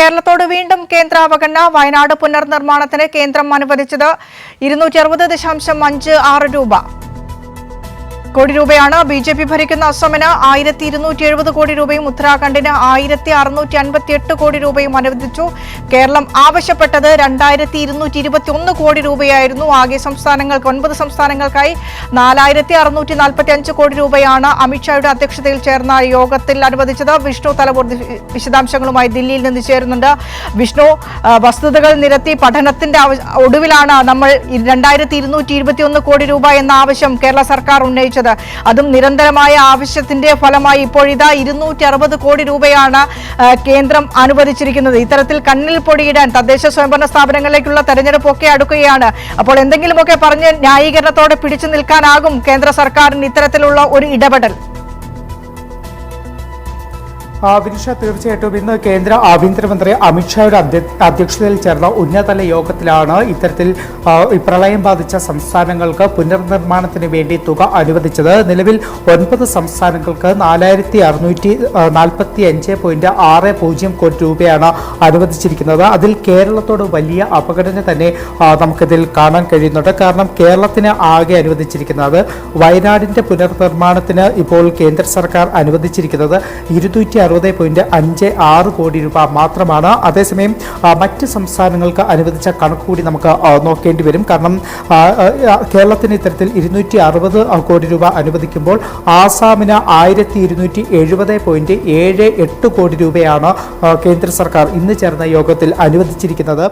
കേരളത്തോട് വീണ്ടും കേന്ദ്ര അവഗണന. വയനാട് പുനർനിർമ്മാണത്തിന് കേന്ദ്രം അനുവദിച്ചത് 260.56 കോടി രൂപയാണ്. BJP ഭരിക്കുന്ന അസമിന് 1270 കോടി രൂപയും ഉത്തരാഖണ്ഡിന് 1658 കോടി രൂപയും അനുവദിച്ചു. കേരളം ആവശ്യപ്പെട്ടത് 2221 കോടി രൂപയായിരുന്നു. ആകെ സംസ്ഥാനങ്ങൾക്ക് 9 സംസ്ഥാനങ്ങൾക്കായി 4645 കോടി രൂപയാണ് അമിത്ഷായുടെ അധ്യക്ഷതയിൽ ചേർന്ന യോഗത്തിൽ അനുവദിച്ചത്. വിഷ്ണു തലവൂർ വിശദാംശങ്ങളുമായി ദില്ലിയിൽ നിന്ന് ചേരുന്നുണ്ട്. വിഷ്ണു, വസ്തുതകൾ നിരത്തി പഠനത്തിന്റെ ഒടുവിലാണ് നമ്മൾ 2221 കോടി രൂപ എന്ന ആവശ്യം കേരള സർക്കാർ ഉന്നയിച്ചത്. അതും നിരന്തരമായ ആവശ്യത്തിന്റെ ഫലമായി ഇപ്പോഴിതാ 260 കോടി രൂപയാണ് കേന്ദ്രം അനുവദിച്ചിരിക്കുന്നത്. ഇത്തരത്തിൽ കണ്ണിൽ പൊടിയിടാൻ തദ്ദേശ സ്വയംഭരണ സ്ഥാപനങ്ങളിലേക്കുള്ള തെരഞ്ഞെടുപ്പൊക്കെ അടുക്കുകയാണ്. അപ്പോൾ എന്തെങ്കിലുമൊക്കെ പറഞ്ഞ് ന്യായീകരണത്തോടെ പിടിച്ചു നിൽക്കാനാകും കേന്ദ്ര സർക്കാരിന് ഇത്തരത്തിലുള്ള ഒരു ഇടപെടൽ? വിനിഷ, തീർച്ചയായിട്ടും ഇന്ന് കേന്ദ്ര ആഭ്യന്തരമന്ത്രി അമിത്ഷായുടെ അധ്യക്ഷതയിൽ ചേർന്ന ഉന്നതതല യോഗത്തിലാണ് ഇത്തരത്തിൽ പ്രളയം ബാധിച്ച സംസ്ഥാനങ്ങൾക്ക് പുനർനിർമ്മാണത്തിന് വേണ്ടി തുക അനുവദിച്ചത്. നിലവിൽ 9 സംസ്ഥാനങ്ങൾക്ക് 4645.60 കോടി രൂപയാണ് അനുവദിച്ചിരിക്കുന്നത്. അതിൽ കേരളത്തോട് വലിയ അപകടന തന്നെ നമുക്കിതിൽ കാണാൻ കഴിയുന്നുണ്ട്. കാരണം കേരളത്തിന് ആകെ അനുവദിച്ചിരിക്കുന്നത് വയനാടിന്റെ പുനർനിർമ്മാണത്തിന് ഇപ്പോൾ കേന്ദ്ര സർക്കാർ അനുവദിച്ചിരിക്കുന്നത് 260.56 കോടി രൂപ മാത്രമാണ്. അതേസമയം മറ്റ് സംസ്ഥാനങ്ങൾക്ക് അനുവദിച്ച കണക്ക് കൂടി നമുക്ക് നോക്കേണ്ടി വരും. കാരണം കേരളത്തിന് ഇത്തരത്തിൽ 260 കോടി രൂപ അനുവദിക്കുമ്പോൾ ആസാമിന് 1270.78 കോടി രൂപയാണ് കേന്ദ്ര സർക്കാർ ഇന്ന് ചേർന്ന യോഗത്തിൽ അനുവദിച്ചിരിക്കുന്നത്.